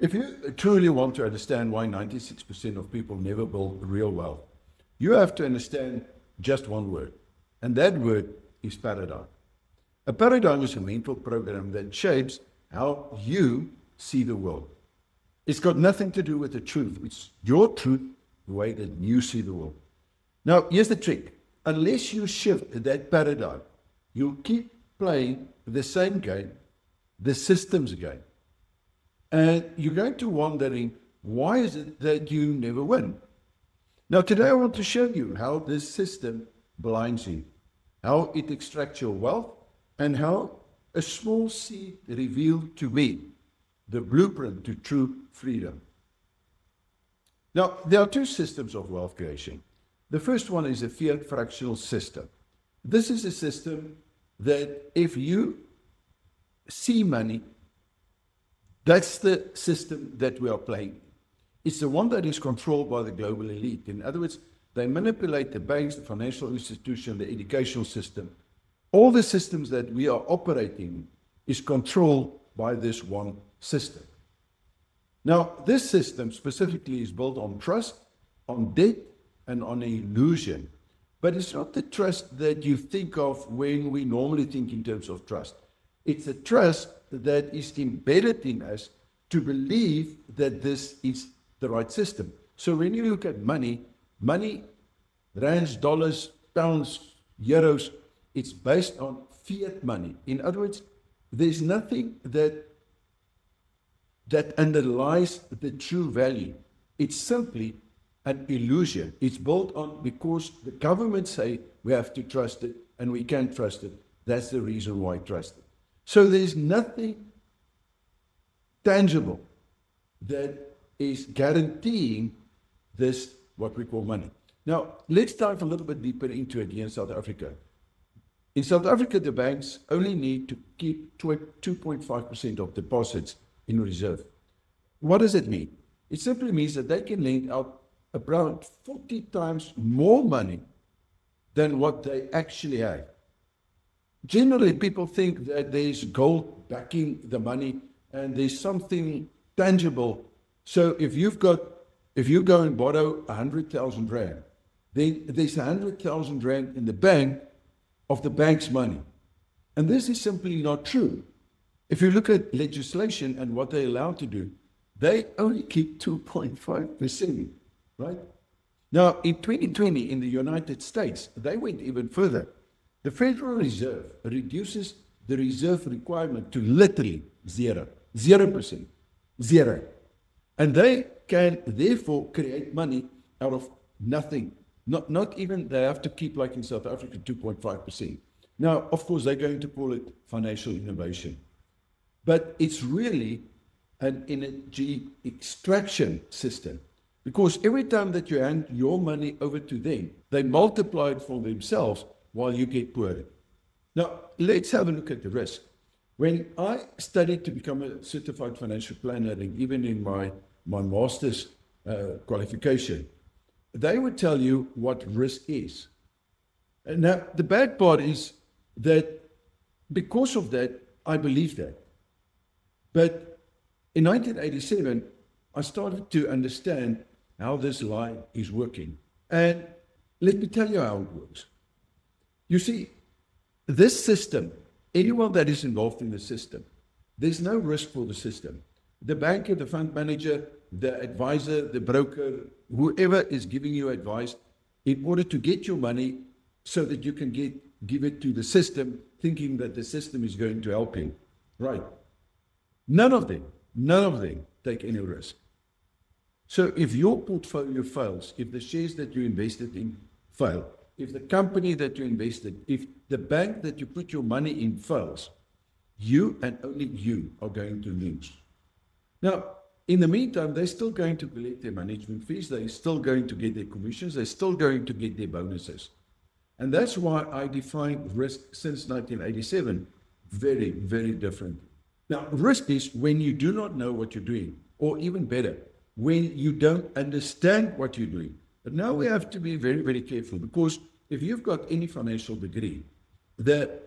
If you truly want to understand why 96% of people never build real wealth, you have to understand just one word, and that word is paradigm. A paradigm is a mental program that shapes how you see the world. It's got nothing to do with the truth. It's your truth, the way that you see the world. Now, here's the trick. Unless you shift that paradigm, you'll keep playing the same game, the systems game. And you're going to wondering, why is it that you never win? Now, today I want to show you how this system blinds you, how it extracts your wealth, and how a small seed revealed to me the blueprint to true freedom. Now, there are two systems of wealth creation. The first one is a fiat fractional system. This is a system that if you see money, that's the system that we are playing. It's the one that is controlled by the global elite. In other words, they manipulate the banks, the financial institution, the educational system. All the systems that we are operating is controlled by this one system. Now, this system specifically is built on trust, on debt, and on illusion. But it's not the trust that you think of when we normally think in terms of trust. It's a trust that is embedded in us to believe that this is the right system. So when you look at money, rands, dollars, pounds, euros, it's based on fiat money. In other words, there's nothing that underlies the true value. It's simply an illusion. It's built on because the government say we have to trust it and we can't trust it. That's the reason why I trust it. So there's nothing tangible that is guaranteeing this, what we call money. Now, let's dive a little bit deeper into it here in South Africa. In South Africa, the banks only need to keep 2.5% of deposits in reserve. What does it mean? It simply means that they can lend out around 40 times more money than what they actually have. Generally, people think that there's gold backing the money and there's something tangible. So if you go and borrow 100,000 rand, then there's 100,000 rand in the bank of the bank's money. And this is simply not true. If you look at legislation and what they're allowed to do, they only keep 2.5%, right? Now, in 2020, in the United States, they went even further. The Federal Reserve reduces the reserve requirement to literally 0%, zero. And they can therefore create money out of nothing. Not even they have to keep, like in South Africa, 2.5%. Now, of course, they're going to call it financial innovation. But it's really an energy extraction system. Because every time that you hand your money over to them, they multiply it for themselves while you get poorer. Now, let's have a look at the risk. When I studied to become a certified financial planner, and even in my master's qualification, they would tell you what risk is. And now, the bad part is that because of that, I believe that. But in 1987, I started to understand how this lie is working. And let me tell you how it works. You see, this system, anyone that is involved in the system, there's no risk for the system. The banker, the fund manager, the advisor, the broker, whoever is giving you advice, in order to get your money so that you can give it to the system, thinking that the system is going to help you. Right. None of them take any risk. So if your portfolio fails, if the shares that you invested in fail, if the company that you invested, if the bank that you put your money in fails, you and only you are going to lose. Now, in the meantime, they're still going to collect their management fees, they're still going to get their commissions, they're still going to get their bonuses. And that's why I define risk since 1987 very, very different. Now, risk is when you do not know what you're doing, or even better, when you don't understand what you're doing. But now we have to be very, very careful, because if you've got any financial degree, the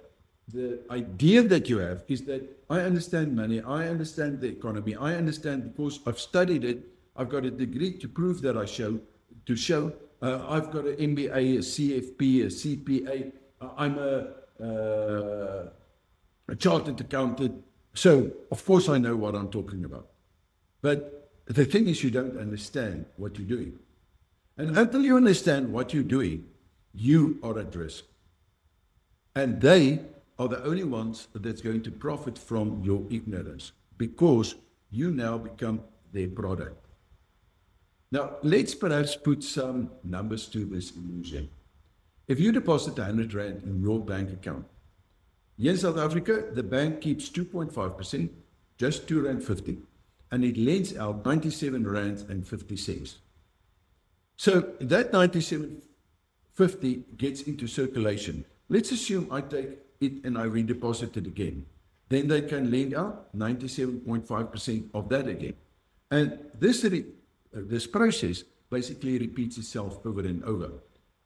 the idea that you have is that I understand money, I understand the economy, I understand because I've studied it, I've got a degree to prove that I've got an MBA, a CFP, a CPA, I'm a chartered accountant, so of course I know what I'm talking about. But the thing is, you don't understand what you're doing. And until you understand what you're doing, you are at risk. And they are the only ones that's going to profit from your ignorance because you now become their product. Now, let's perhaps put some numbers to this illusion. If you deposit 100 Rand in your bank account, here in South Africa, the bank keeps 2.5%, just R2.50, and it lends out 97 Rands and 50 cents. So that 97.50 gets into circulation. Let's assume I take it and I redeposit it again. Then they can lend out 97.5% of that again. And this process basically repeats itself over and over.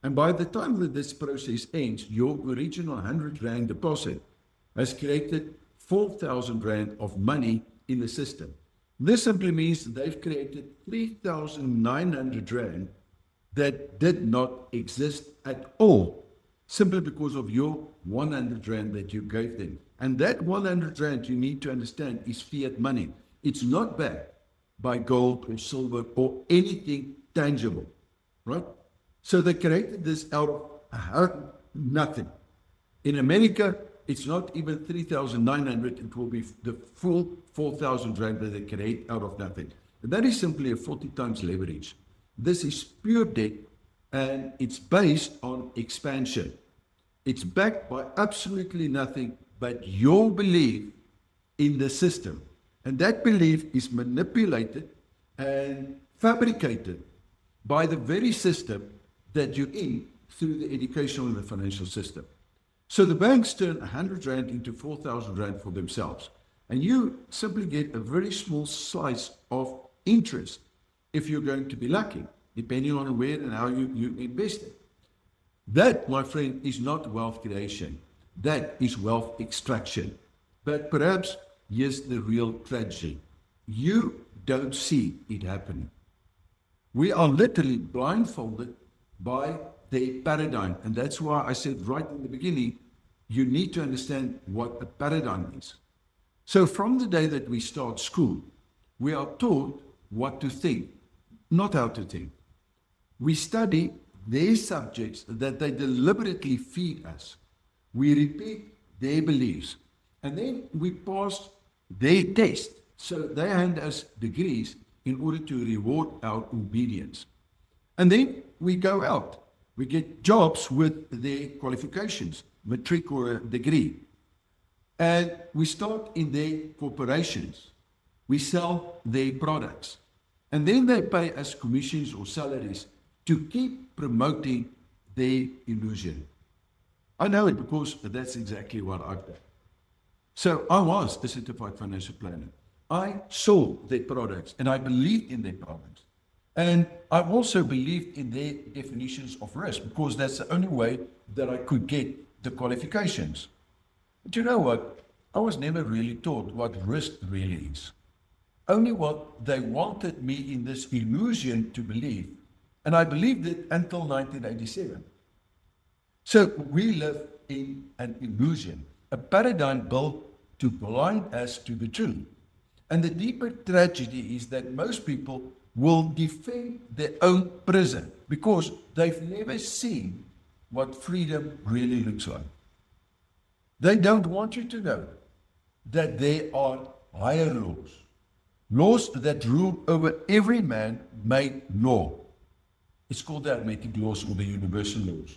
And by the time that this process ends, your original 100 Rand deposit has created 4,000 Rand of money in the system. This simply means they've created 3,900 Rand that did not exist at all, simply because of your 100 Rand that you gave them. And that 100 Rand, you need to understand, is fiat money. It's not backed by gold or silver or anything tangible, right? So they created this out of nothing. In America, it's not even 3,900. It will be the full 4,000 Rand that they create out of nothing. And that is simply a 40 times leverage. This is pure debt, and it's based on expansion. It's backed by absolutely nothing but your belief in the system. And that belief is manipulated and fabricated by the very system that you're in through the educational and the financial system. So the banks turn 100 Rand into 4,000 Rand for themselves. And you simply get a very small slice of interest if you're going to be lucky, depending on where and how you invest it. That, my friend, is not wealth creation. That is wealth extraction. But perhaps here's the real tragedy. You don't see it happening. We are literally blindfolded by the paradigm. And that's why I said right in the beginning, you need to understand what a paradigm is. So from the day that we start school, we are taught what to think, not how to think. We study their subjects that they deliberately feed us. We repeat their beliefs. And then we pass their test. So they hand us degrees in order to reward our obedience. And then we go out. We get jobs with their qualifications, matric or a degree. And we start in their corporations. We sell their products. And then they pay us commissions or salaries to keep promoting their illusion. I know it because that's exactly what I've done. So I was a certified financial planner. I saw their products and I believed in their products. And I also believed in their definitions of risk because that's the only way that I could get the qualifications. But you know what? I was never really taught what risk really is. Only what they wanted me in this illusion to believe. And I believed it until 1987. So we live in an illusion, a paradigm built to blind us to the truth. And the deeper tragedy is that most people will defend their own prison because they've never seen what freedom really looks like. They don't want you to know that there are higher laws, laws that rule over every man-made law. It's called the hermetic laws or the universal laws.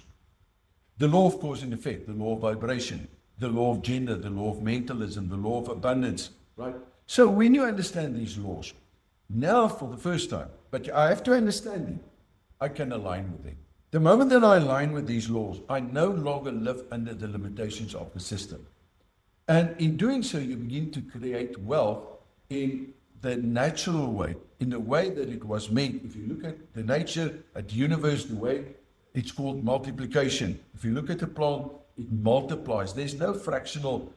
The law of cause and effect, the law of vibration, the law of gender, the law of mentalism, the law of abundance, right? So when you understand these laws, now for the first time, but I have to understand them, I can align with them. The moment that I align with these laws, I no longer live under the limitations of the system. And in doing so, you begin to create wealth in the natural way, in the way that it was meant. If you look at the nature, at the universe, the way it's called multiplication. If you look at the plant, it multiplies. There's no fractional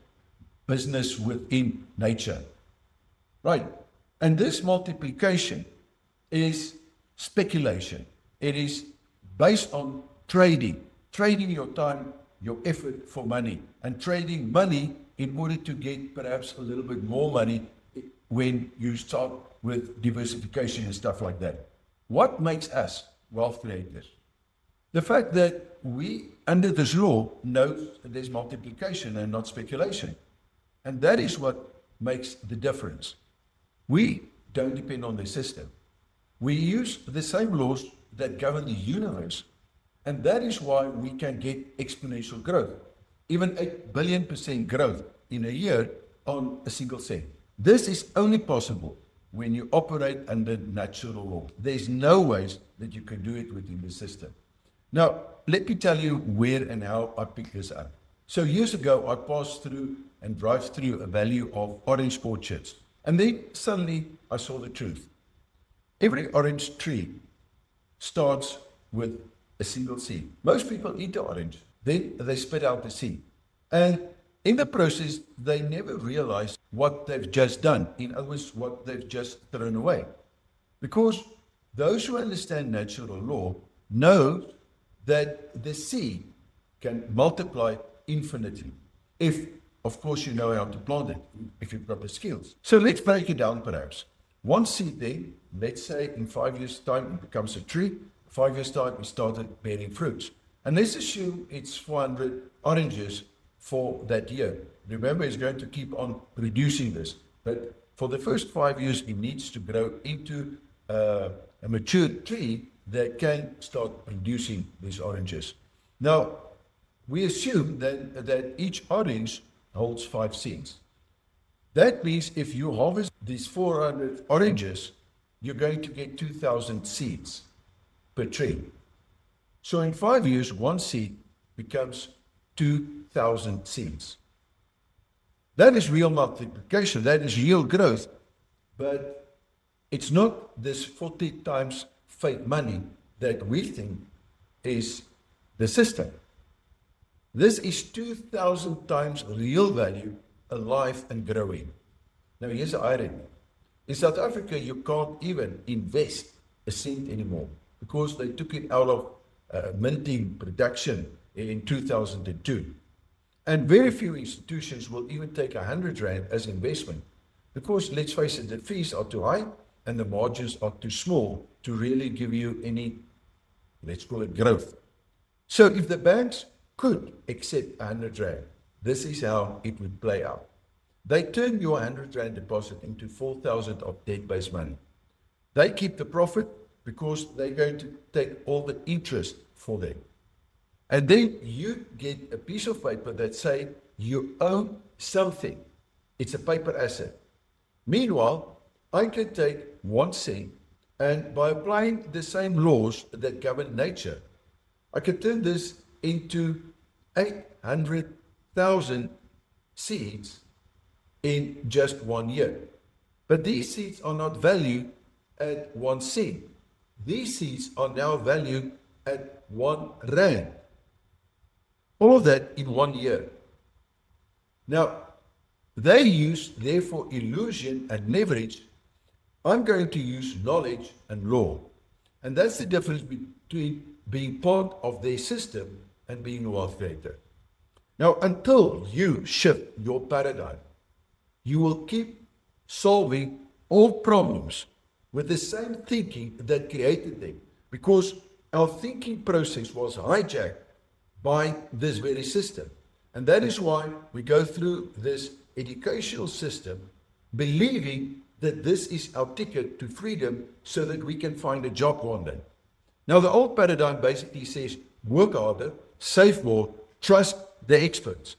business within nature. Right. And this multiplication is speculation. It is based on trading your time, your effort for money, and trading money in order to get perhaps a little bit more money when you start with diversification and stuff like that. What makes us wealth creators? The fact that we, under this law, know that there's multiplication and not speculation. And that is what makes the difference. We don't depend on the system. We use the same laws that govern the universe. And that is why we can get exponential growth, even 8 billion% growth in a year on a single cent. This is only possible when you operate under natural law. There's no ways that you can do it within the system. Now, let me tell you where and how I picked this up. So years ago, I passed through and drive through a valley of orange orchards. And then suddenly I saw the truth. Every orange tree starts with a single seed. Most people eat the orange, then they spit out the seed. And in the process, they never realize what they've just done. In other words, what they've just thrown away. Because those who understand natural law know that the seed can multiply infinitely. If, of course, you know how to plant it, if you've got the skills. So let's break it down perhaps. One seed then, let's say in 5 years' time, it becomes a tree. 5 years' time, it started bearing fruits. And let's assume it's 400 oranges for that year. Remember, it's going to keep on producing this. But for the first 5 years, it needs to grow into a mature tree that can start producing these oranges. Now, we assume that each orange holds 5 seeds. That means if you harvest these 400 oranges, you're going to get 2,000 seeds per tree. So in 5 years, one seed becomes 2,000 seeds. That is real multiplication, that is real growth, but it's not this 40 times fake money that we think is the system. This is 2,000 times real value, alive and growing. Now here's the irony. In South Africa, you can't even invest a cent anymore because they took it out of minting production in 2002. And very few institutions will even take 100 Rand as investment because, let's face it, the fees are too high and the margins are too small to really give you any, let's call it, growth. So if the banks could accept 100 Rand, this is how it would play out. They turn your 100 Rand deposit into 4,000 of debt-based money. They keep the profit because they're going to take all the interest for them. And then you get a piece of paper that say you own something. It's a paper asset. Meanwhile, I can take 1 cent and by applying the same laws that govern nature, I can turn this into 800,000 seeds in just 1 year. But these seeds are not valued at 1 cent. These seeds are now valued at 1 Rand. All of that in 1 year. Now, they use, therefore, illusion and leverage. I'm going to use knowledge and law. And that's the difference between being part of their system and being a wealth creator. Now, until you shift your paradigm, you will keep solving all problems with the same thinking that created them, because our thinking process was hijacked by this very system. And that is why we go through this educational system believing that this is our ticket to freedom so that we can find a job one day. Now, the old paradigm basically says work harder, save more, trust the experts.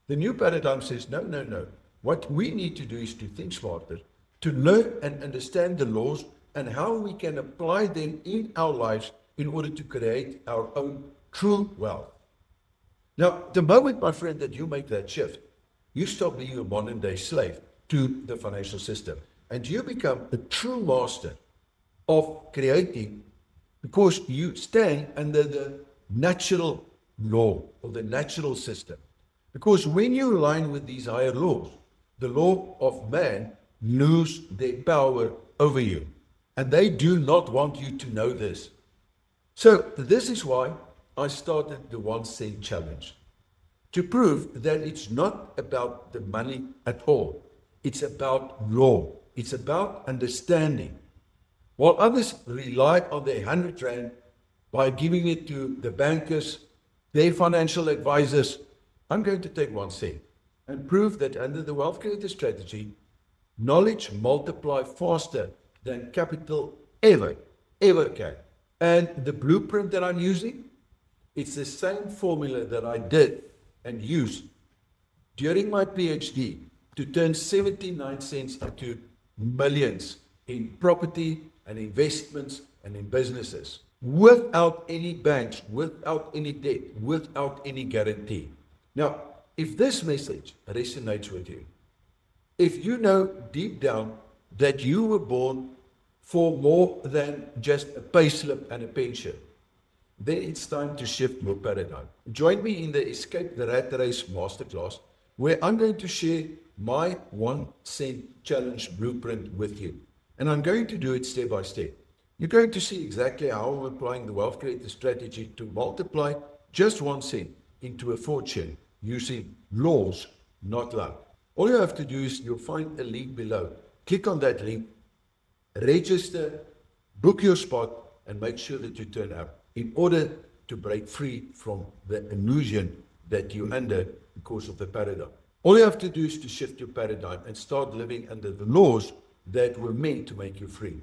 The new paradigm says no, no, no. What we need to do is to think smarter, to learn and understand the laws and how we can apply them in our lives in order to create our own true wealth. Now, the moment, my friend, that you make that shift, you stop being a modern day slave to the financial system and you become a true master of creating, because you stand under the natural law or the natural system. Because when you align with these higher laws, the law of man lose their power over you. And they do not want you to know this. So this is why I started the 1 cent challenge. To prove that it's not about the money at all. It's about law. It's about understanding. While others rely on their 100 rand by giving it to the bankers, their financial advisors, I'm going to take 1 cent and prove that under the wealth creator strategy, knowledge multiplies faster than capital ever can. And the blueprint that I'm using, it's the same formula that I did and used during my PhD to turn 79 cents into millions in property and investments and in businesses, without any banks, without any debt, without any guarantee. Now, if this message resonates with you, if you know deep down that you were born for more than just a payslip and a pension, then it's time to shift your paradigm. Join me in the Escape the Rat Race Masterclass, where I'm going to share my 1 cent challenge blueprint with you. And I'm going to do it step by step. You're going to see exactly how I'm applying the wealth creator strategy to multiply just 1 cent into a fortune using laws, not luck. All you have to do is you'll find a link below. Click on that link, register, book your spot, and make sure that you turn up in order to break free from the illusion that you're under because of the paradigm. All you have to do is to shift your paradigm and start living under the laws that were meant to make you free.